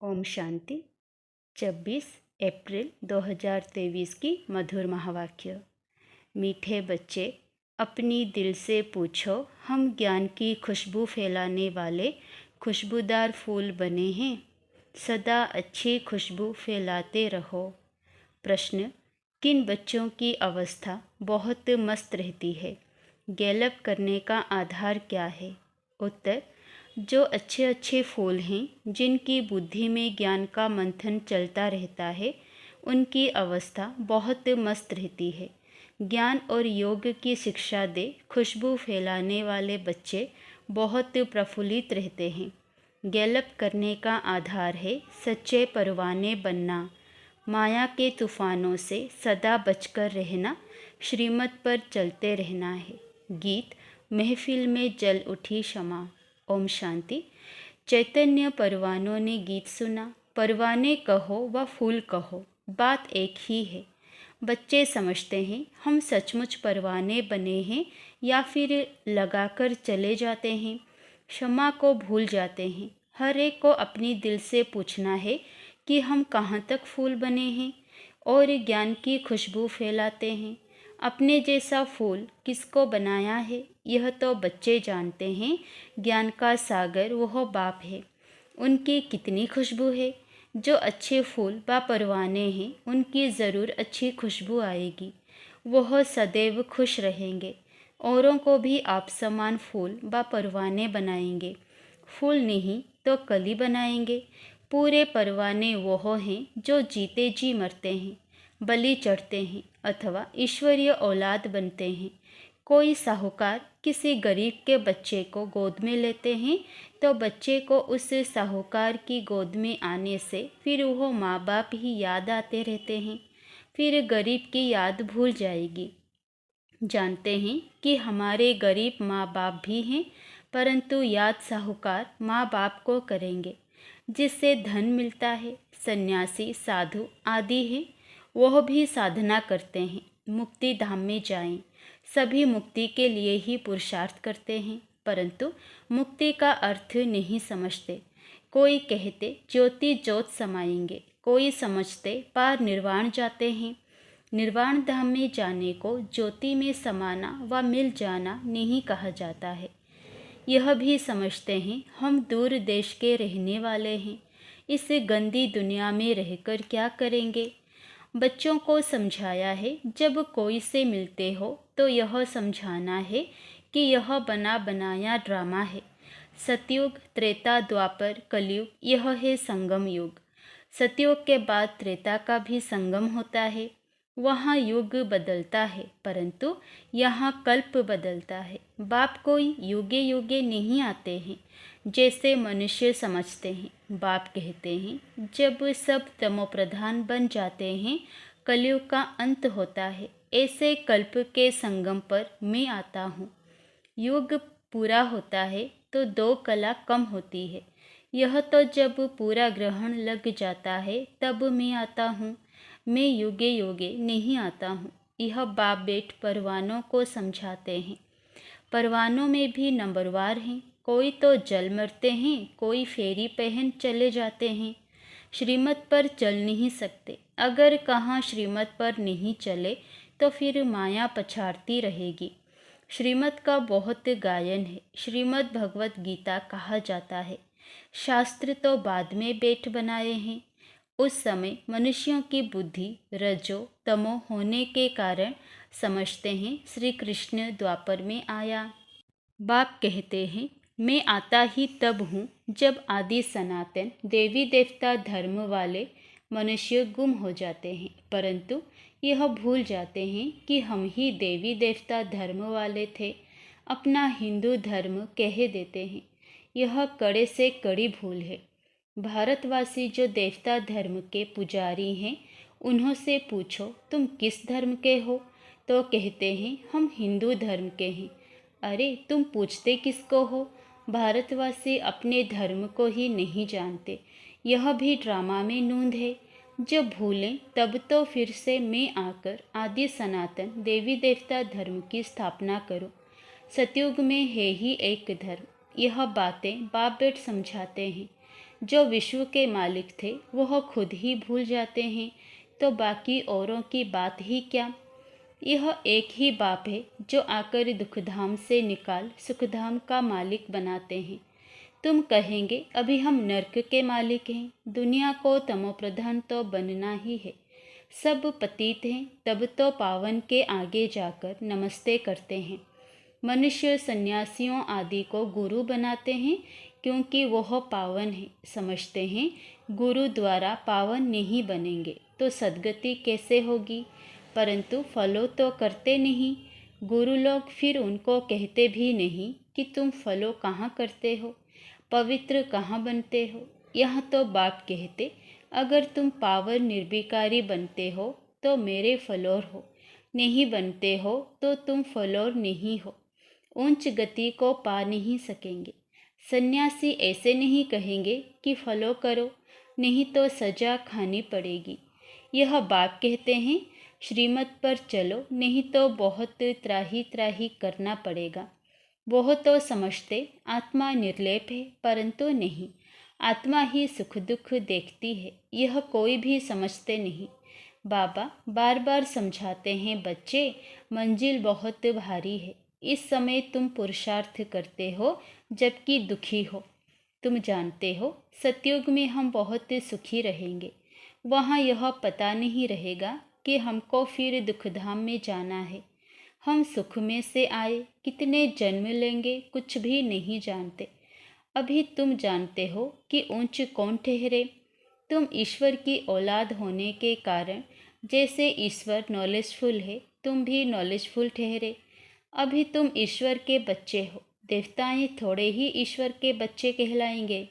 ओम शांति। 26 अप्रैल 2023 की मधुर महावाक्य। मीठे बच्चे, अपनी दिल से पूछो, हम ज्ञान की खुशबू फैलाने वाले खुशबूदार फूल बने हैं। सदा अच्छी खुशबू फैलाते रहो। प्रश्न: किन बच्चों की अवस्था बहुत मस्त रहती है? गैलप करने का आधार क्या है? उत्तर: जो अच्छे अच्छे फूल हैं, जिनकी बुद्धि में ज्ञान का मंथन चलता रहता है, उनकी अवस्था बहुत मस्त रहती है। ज्ञान और योग की शिक्षा दे खुशबू फैलाने वाले बच्चे बहुत प्रफुल्लित रहते हैं। गैलप करने का आधार है सच्चे परवाने बनना, माया के तूफानों से सदा बचकर रहना, श्रीमत पर चलते रहना है। गीत: महफिल में जल उठी शमा। ओम शांति। चैतन्य परवानों ने गीत सुना। परवाने कहो व फूल कहो, बात एक ही है। बच्चे समझते हैं हम सचमुच परवाने बने हैं या फिर लगाकर चले जाते हैं। क्षमा को भूल जाते हैं। हर एक को अपनी दिल से पूछना है कि हम कहाँ तक फूल बने हैं और ज्ञान की खुशबू फैलाते हैं। अपने जैसा फूल किसको बनाया है, यह तो बच्चे जानते हैं। ज्ञान का सागर वह बाप है, उनकी कितनी खुशबू है। जो अच्छे फूल व परवाने हैं, उनकी ज़रूर अच्छी खुशबू आएगी। वह सदैव खुश रहेंगे। औरों को भी आप समान फूल व परवाने बनाएंगे। फूल नहीं तो कली बनाएंगे। पूरे परवाने वह हैं जो जीते जी मरते हैं, बलि चढ़ते हैं अथवा ईश्वरीय औलाद बनते हैं। कोई साहूकार किसी गरीब के बच्चे को गोद में लेते हैं तो बच्चे को उस साहूकार की गोद में आने से फिर वो माँ बाप ही याद आते रहते हैं। फिर गरीब की याद भूल जाएगी। जानते हैं कि हमारे गरीब माँ बाप भी हैं, परंतु याद साहूकार माँ बाप को करेंगे जिससे धन मिलता है। सन्यासी, साधु आदि हैं, वह भी साधना करते हैं, मुक्ति धाम में जाएं। सभी मुक्ति के लिए ही पुरुषार्थ करते हैं, परंतु मुक्ति का अर्थ नहीं समझते। कोई कहते ज्योति ज्योत समाएंगे, कोई समझते पार निर्वाण जाते हैं। निर्वाण धाम में जाने को ज्योति में समाना व मिल जाना नहीं कहा जाता है। यह भी समझते हैं हम दूर देश के रहने वाले हैं, इस गंदी दुनिया में रहकर क्या करेंगे। बच्चों को समझाया है जब कोई से मिलते हो तो यह समझाना है कि यह बना बनाया ड्रामा है। सतयुग, त्रेता, द्वापर, कलयुग, यह है संगम युग। सतयुग के बाद त्रेता का भी संगम होता है। वहाँ युग बदलता है, परंतु यहाँ कल्प बदलता है। बाप कोई युगे युगे नहीं आते हैं जैसे मनुष्य समझते हैं। बाप कहते हैं जब सब तमोप्रधान बन जाते हैं, कलयुग का अंत होता है, ऐसे कल्प के संगम पर मैं आता हूँ। युग पूरा होता है तो 2 कला कम होती है। यह तो जब पूरा ग्रहण लग जाता है तब मैं आता हूँ। मैं युगे युगे नहीं आता हूँ। यह बाप बेट परवानों को समझाते हैं। परवानों में भी नंबरवार हैं। कोई तो जल मरते हैं, कोई फेरी पहन चले जाते हैं। श्रीमत पर चल नहीं सकते। अगर कहाँ श्रीमत पर नहीं चले तो फिर माया पछाड़ती रहेगी। श्रीमत का बहुत गायन है। श्रीमद् भगवत गीता कहा जाता है। शास्त्र तो बाद में बेट बनाए हैं। उस समय मनुष्यों की बुद्धि रजो तमो होने के कारण समझते हैं श्री कृष्ण द्वापर में आया। बाप कहते हैं मैं आता ही तब हूँ जब आदि सनातन देवी देवता धर्म वाले मनुष्य गुम हो जाते हैं, परंतु यह भूल जाते हैं कि हम ही देवी देवता धर्म वाले थे। अपना हिंदू धर्म कह देते हैं। यह कड़े से कड़ी भूल है। भारतवासी जो देवता धर्म के पुजारी हैं, उन्हों से पूछो तुम किस धर्म के हो, तो कहते हैं हम हिंदू धर्म के हैं। अरे तुम पूछते किसको हो? भारतवासी अपने धर्म को ही नहीं जानते। यह भी ड्रामा में नूंद है। जब भूलें तब तो फिर से मैं आकर आदि सनातन देवी देवता धर्म की स्थापना करो। सतयुग में है ही एक धर्म। यह बातें बाप बेट समझाते हैं। जो विश्व के मालिक थे वह खुद ही भूल जाते हैं तो बाकी औरों की बात ही क्या। यह एक ही बाप है जो आकर दुखधाम से निकाल सुखधाम का मालिक बनाते हैं। तुम कहेंगे अभी हम नर्क के मालिक हैं, दुनिया को तमोप्रधान तो बनना ही है। सब पतित हैं तब तो पावन के आगे जाकर नमस्ते करते हैं। मनुष्य सन्यासियों आदि को गुरु बनाते हैं क्योंकि वह पावन है, समझते हैं गुरु द्वारा पावन नहीं बनेंगे तो सद्गति कैसे होगी। परंतु फॉलो तो करते नहीं। गुरु लोग फिर उनको कहते भी नहीं कि तुम फॉलो कहाँ करते हो, पवित्र कहाँ बनते हो। यहाँ तो बाप कहते अगर तुम पावन निर्विकारी बनते हो तो मेरे फॉलोअर हो, नहीं बनते हो तो तुम फॉलोअर नहीं हो, उच्च गति को पा नहीं सकेंगे। सन्यासी ऐसे नहीं कहेंगे कि फॉलो करो नहीं तो सजा खानी पड़ेगी। यह बाप कहते हैं श्रीमत पर चलो नहीं तो बहुत त्राही त्राही करना पड़ेगा। वह तो समझते आत्मा निर्लेप है परंतु नहीं, आत्मा ही सुख दुख देखती है, यह कोई भी समझते नहीं। बाबा बार बार समझाते हैं बच्चे मंजिल बहुत भारी है, इस समय तुम पुरुषार्थ करते हो जबकि दुखी हो। तुम जानते हो सतयुग में हम बहुत सुखी रहेंगे, वहाँ यह पता नहीं रहेगा कि हमको फिर दुखधाम में जाना है। हम सुख में से आए कितने जन्म लेंगे कुछ भी नहीं जानते। अभी तुम जानते हो कि ऊंच कौन ठहरे। तुम ईश्वर की औलाद होने के कारण जैसे ईश्वर नॉलेजफुल है तुम भी नॉलेजफुल ठहरे। अभी तुम ईश्वर के बच्चे हो, देवताएं थोड़े ही ईश्वर के बच्चे कहलाएंगे।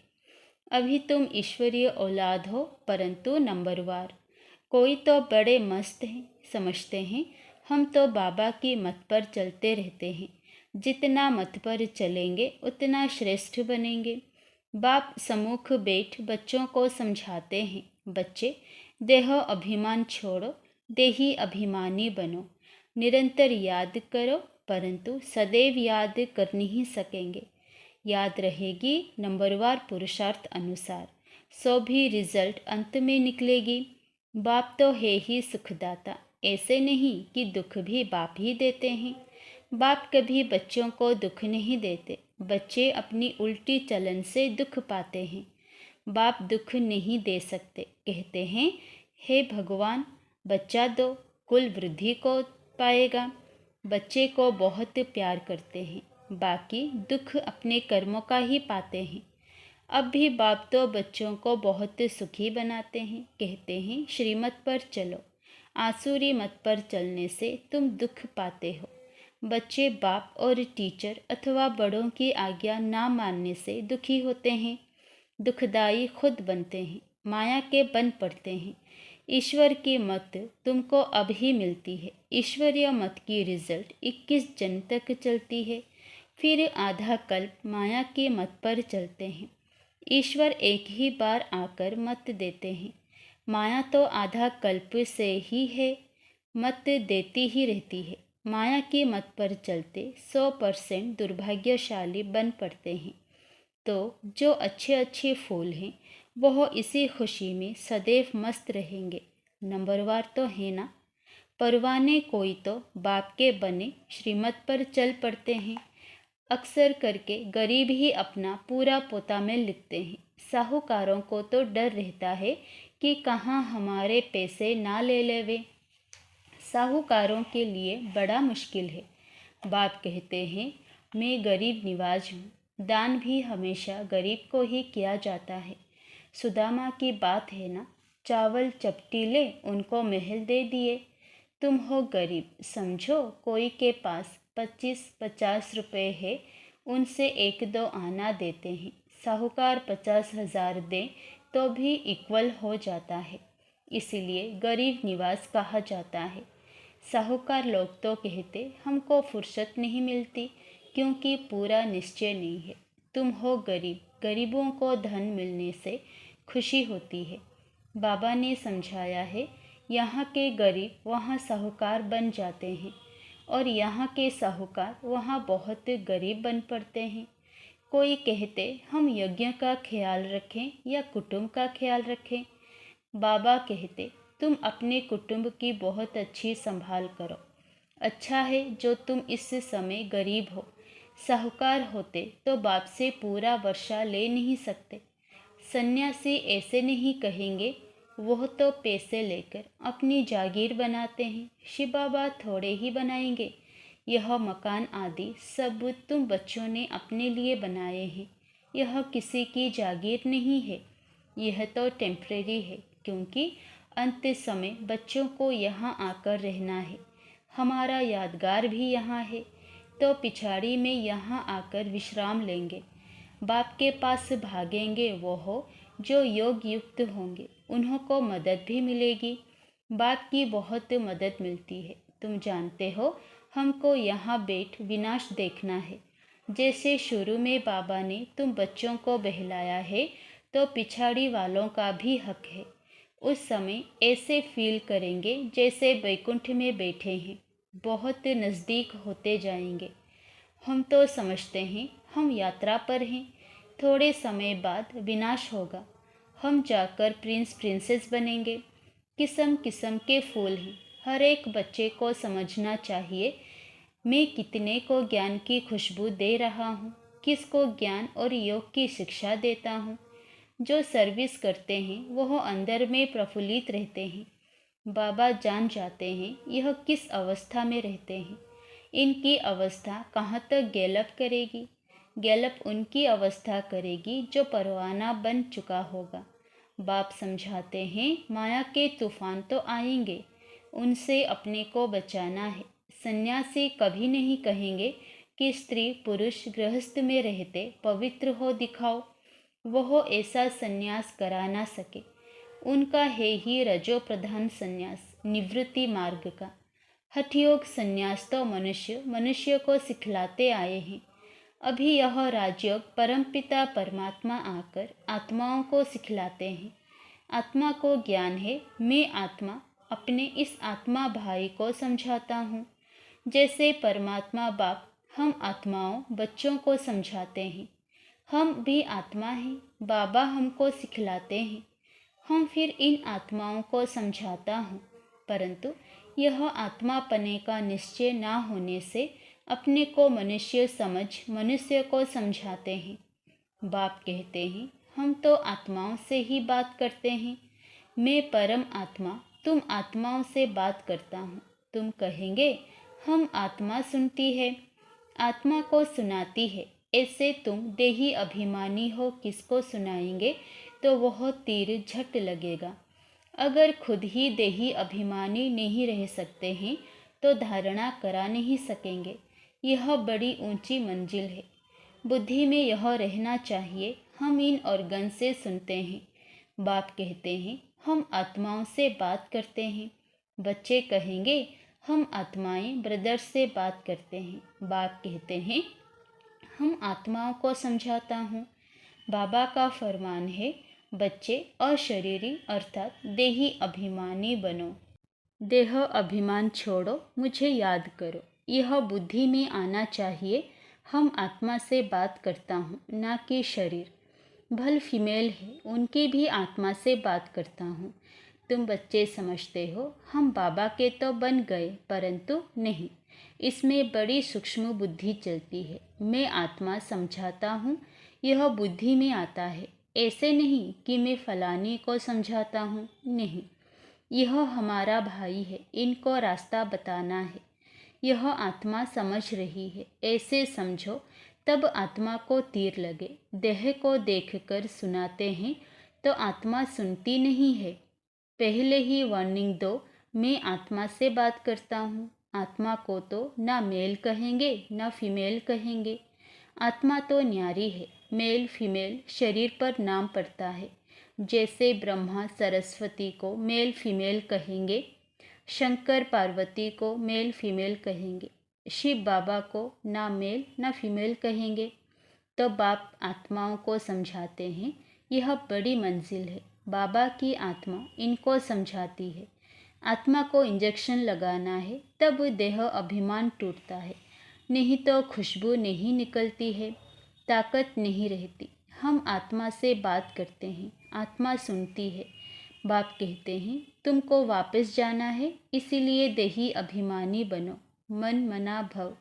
अभी तुम ईश्वरीय औलाद हो परंतु नंबरवार। कोई तो बड़े मस्त हैं, समझते हैं हम तो बाबा की मत पर चलते रहते हैं, जितना मत पर चलेंगे उतना श्रेष्ठ बनेंगे। बाप सम्मुख बैठ बच्चों को समझाते हैं बच्चे देह अभिमान छोड़ो, देही अभिमानी बनो। निरंतर याद करो परंतु सदैव याद कर नहीं सकेंगे। याद रहेगी नंबरवार पुरुषार्थ अनुसार, सो भी रिजल्ट अंत में निकलेगी। बाप तो है ही सुखदाता, ऐसे नहीं कि दुख भी बाप ही देते हैं। बाप कभी बच्चों को दुख नहीं देते, बच्चे अपनी उल्टी चलन से दुख पाते हैं। बाप दुख नहीं दे सकते, कहते हैं हे भगवान बच्चा दो, कुल वृद्धि को पाएगा। बच्चे को बहुत प्यार करते हैं, बाकी दुख अपने कर्मों का ही पाते हैं। अब भी बाप तो बच्चों को बहुत सुखी बनाते हैं, कहते हैं श्रीमत पर चलो, आसुरी मत पर चलने से तुम दुख पाते हो। बच्चे बाप और टीचर अथवा बड़ों की आज्ञा ना मानने से दुखी होते हैं, दुखदाई खुद बनते हैं, माया के बन पड़ते हैं। ईश्वर की मत तुमको अब ही मिलती है। ईश्वरीय मत की रिजल्ट 21 जन्म तक चलती है, फिर आधा कल्प माया के मत पर चलते हैं। ईश्वर एक ही बार आकर मत देते हैं, माया तो आधा कल्प से ही है, मत देती ही रहती है। माया की मत पर चलते 100% दुर्भाग्यशाली बन पड़ते हैं। तो जो अच्छे अच्छे फूल हैं वह इसी खुशी में सदैव मस्त रहेंगे। नंबरवार तो है ना। परवाने कोई तो बाप के बने श्रीमत पर चल पड़ते हैं। अक्सर करके गरीब ही अपना पूरा पोता में लिखते हैं। साहूकारों को तो डर रहता है कि कहाँ हमारे पैसे ना ले लेवे। साहूकारों के लिए बड़ा मुश्किल है। बाप कहते हैं मैं गरीब निवाज हूँ, दान भी हमेशा गरीब को ही किया जाता है। सुदामा की बात है ना, चावल चपटी ले उनको महल दे दिए। तुम हो गरीब, समझो कोई के पास 25-50 रुपये है, उनसे 1-2 आना देते हैं। साहूकार 50,000 दें तो भी इक्वल हो जाता है, इसीलिए गरीब निवास कहा जाता है। साहूकार लोग तो कहते हमको फुर्सत नहीं मिलती क्योंकि पूरा निश्चय नहीं है। तुम हो गरीब, गरीबों को धन मिलने से खुशी होती है। बाबा ने समझाया है यहाँ के गरीब वहाँ साहूकार बन जाते हैं और यहाँ के साहूकार वहाँ बहुत गरीब बन पड़ते हैं। कोई कहते हम यज्ञ का ख्याल रखें या कुटुंब का ख्याल रखें। बाबा कहते तुम अपने कुटुंब की बहुत अच्छी संभाल करो। अच्छा है जो तुम इस समय गरीब हो। साहूकार होते तो बाप से पूरा वर्षा ले नहीं सकते। सन्यासी ऐसे नहीं कहेंगे, वह तो पैसे लेकर अपनी जागीर बनाते हैं, शिव बाबा थोड़े ही बनाएंगे। यह मकान आदि सब तुम बच्चों ने अपने लिए बनाए हैं, यह किसी की जागीर नहीं है। यह तो टेम्परेरी है, क्योंकि अंत समय बच्चों को यहाँ आकर रहना है। हमारा यादगार भी यहाँ है, तो पिछाड़ी में यहाँ आकर विश्राम लेंगे। बाप के पास भागेंगे वो हो जो योग युक्त होंगे, उन्हों को मदद भी मिलेगी। बाप की बहुत मदद मिलती है। तुम जानते हो हमको यहाँ बैठ विनाश देखना है। जैसे शुरू में बाबा ने तुम बच्चों को बहलाया है, तो पिछाड़ी वालों का भी हक है। उस समय ऐसे फील करेंगे जैसे वैकुंठ में बैठे हैं, बहुत नज़दीक होते जाएंगे। हम तो समझते हैं हम यात्रा पर हैं, थोड़े समय बाद विनाश होगा, हम जाकर प्रिंस प्रिंसेस बनेंगे। किस्म किस्म के फूल हैं, हर एक बच्चे को समझना चाहिए मैं कितने को ज्ञान की खुशबू दे रहा हूँ, किसको ज्ञान और योग की शिक्षा देता हूँ। जो सर्विस करते हैं वह अंदर में प्रफुल्लित रहते हैं। बाबा जान जाते हैं यह किस अवस्था में रहते हैं। इनकी अवस्था कहाँ तक गैलप करेगी। गैलप उनकी अवस्था करेगी जो परवाना बन चुका होगा। बाप समझाते हैं माया के तूफान तो आएंगे, उनसे अपने को बचाना है। सन्यासी कभी नहीं कहेंगे कि स्त्री पुरुष गृहस्थ में रहते पवित्र हो दिखाओ, वह ऐसा सन्यास करा ना सके। उनका है ही रजो प्रधान सन्यास, निवृत्ति मार्ग का। हठयोग सन्यास तो मनुष्य मनुष्य को सिखलाते आए हैं। अभी यह राजयोग परमपिता परमात्मा आकर आत्माओं को सिखलाते हैं। आत्मा को ज्ञान है, मैं आत्मा अपने इस आत्मा भाई को समझाता हूँ। जैसे परमात्मा बाप हम आत्माओं बच्चों को समझाते हैं, हम भी आत्मा हैं, बाबा हमको सिखलाते हैं। हम फिर इन आत्माओं को समझाता हूँ, परंतु यह आत्मा पने का निश्चय ना होने से अपने को मनुष्य समझ मनुष्य को समझाते हैं। बाप कहते हैं हम तो आत्माओं से ही बात करते हैं। मैं परम आत्मा तुम आत्माओं से बात करता हूँ। तुम कहेंगे हम आत्मा सुनती है, आत्मा को सुनाती है। ऐसे तुम देही अभिमानी हो, किसको सुनाएंगे तो वह तीर झट लगेगा। अगर खुद ही देही अभिमानी नहीं रह सकते हैं तो धारणा करा नहीं सकेंगे। यह बड़ी ऊंची मंजिल है। बुद्धि में यह रहना चाहिए हम इन ऑर्गन से सुनते हैं। बाप कहते हैं हम आत्माओं से बात करते हैं। बच्चे कहेंगे हम आत्माएं ब्रदर्स से बात करते हैं। बाप कहते हैं हम आत्माओं को समझाता हूँ। बाबा का फरमान है बच्चे अशरीरी अर्थात देही अभिमानी बनो। देह अभिमान छोड़ो, मुझे याद करो। यह बुद्धि में आना चाहिए हम आत्मा से बात करता हूँ, ना कि शरीर। भल फीमेल है, उनकी भी आत्मा से बात करता हूँ। तुम बच्चे समझते हो हम बाबा के तो बन गए, परंतु नहीं, इसमें बड़ी सूक्ष्म बुद्धि चलती है। मैं आत्मा समझाता हूँ, यह बुद्धि में आता है। ऐसे नहीं कि मैं फलानी को समझाता हूँ, नहीं, यह हमारा भाई है, इनको रास्ता बताना है। यह आत्मा समझ रही है, ऐसे समझो, तब आत्मा को तीर लगे। देह को देखकर सुनाते हैं तो आत्मा सुनती नहीं है। पहले ही वार्निंग दो, मैं आत्मा से बात करता हूँ। आत्मा को तो ना मेल कहेंगे ना फीमेल कहेंगे। आत्मा तो न्यारी है, मेल फीमेल शरीर पर नाम पड़ता है। जैसे ब्रह्मा सरस्वती को मेल फीमेल कहेंगे, शंकर पार्वती को मेल फीमेल कहेंगे, शिव बाबा को ना मेल ना फीमेल कहेंगे। तो बाप आत्माओं को समझाते हैं यह बड़ी मंजिल है। बाबा की आत्मा इनको समझाती है। आत्मा को इंजेक्शन लगाना है तब देह अभिमान टूटता है, नहीं तो खुशबू नहीं निकलती है। ताकत नहीं रहती। हम आत्मा से बात करते हैं, आत्मा सुनती है। बाप कहते हैं तुमको वापस जाना है, इसीलिए देही अभिमानी बनो, मन मना भव।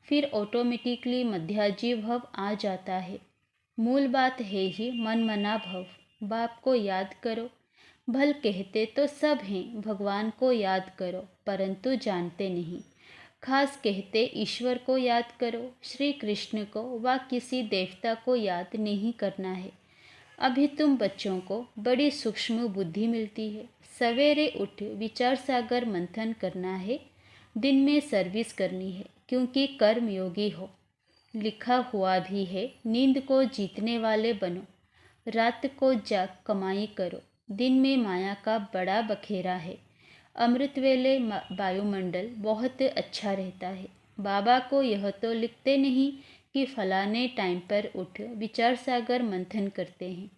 फिर ऑटोमेटिकली मध्याजी भव आ जाता है। मूल बात है ही मन मना भव। बाप को याद करो। भल कहते तो सब हैं, भगवान को याद करो, परंतु जानते नहीं। खास कहते ईश्वर को याद करो, श्री कृष्ण को व किसी देवता को याद नहीं करना है। अभी तुम बच्चों को बड़ी सूक्ष्म बुद्धि मिलती है। सवेरे उठ विचार सागर मंथन करना है, दिन में सर्विस करनी है, क्योंकि कर्म योगी हो। लिखा हुआ भी है, नींद को जीतने वाले बनो, रात को जाग कमाई करो। दिन में माया का बड़ा बखेरा है। अमृत वेले वायुमंडल बहुत अच्छा रहता है। बाबा को यह तो लिखते नहीं कि फलाने टाइम पर उठ विचार सागर मंथन करते हैं।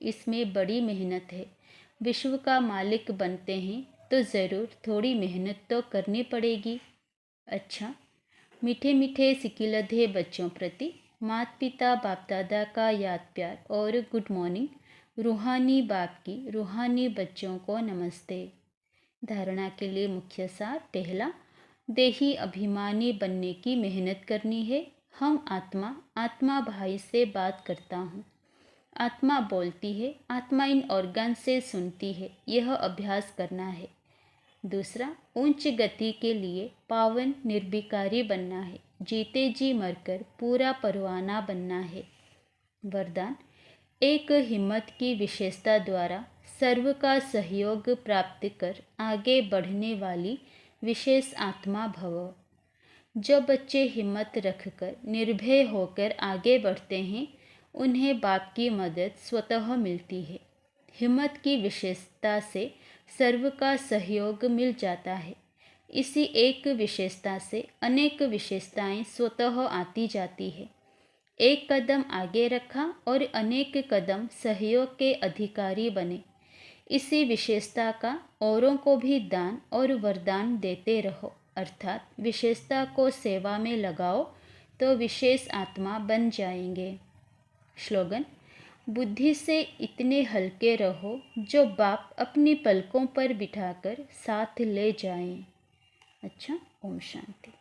इसमें बड़ी मेहनत है। विश्व का मालिक बनते हैं तो ज़रूर थोड़ी मेहनत तो करनी पड़ेगी। अच्छा, मीठे मीठे सिकिलधे बच्चों प्रति माता पिता बाप दादा का याद प्यार और गुड मॉर्निंग। रूहानी बाप की रूहानी बच्चों को नमस्ते। धारणा के लिए मुख्य सार। पहला, देही अभिमानी बनने की मेहनत करनी है। हम आत्मा भाई से बात करता हूँ। आत्मा बोलती है, आत्मा इन ऑर्गन से सुनती है, यह अभ्यास करना है। दूसरा, उच्च गति के लिए पावन निर्विकारी बनना है, जीते जी मरकर पूरा परवाना बनना है। वरदान, एक हिम्मत की विशेषता द्वारा सर्व का सहयोग प्राप्त कर आगे बढ़ने वाली विशेष आत्मा भव। जो बच्चे हिम्मत रखकर निर्भय होकर आगे बढ़ते हैं, उन्हें बाप की मदद स्वतः मिलती है। हिम्मत की विशेषता से सर्व का सहयोग मिल जाता है। इसी एक विशेषता से अनेक विशेषताएं स्वतः आती जाती है। एक कदम आगे रखा और अनेक कदम सहयोग के अधिकारी बने। इसी विशेषता का औरों को भी दान और वरदान देते रहो, अर्थात विशेषता को सेवा में लगाओ तो विशेष आत्मा बन जाएंगे। स्लोगन, बुद्धि से इतने हल्के रहो जो बाप अपनी पलकों पर बिठाकर साथ ले जाएं। अच्छा, ओम शांति।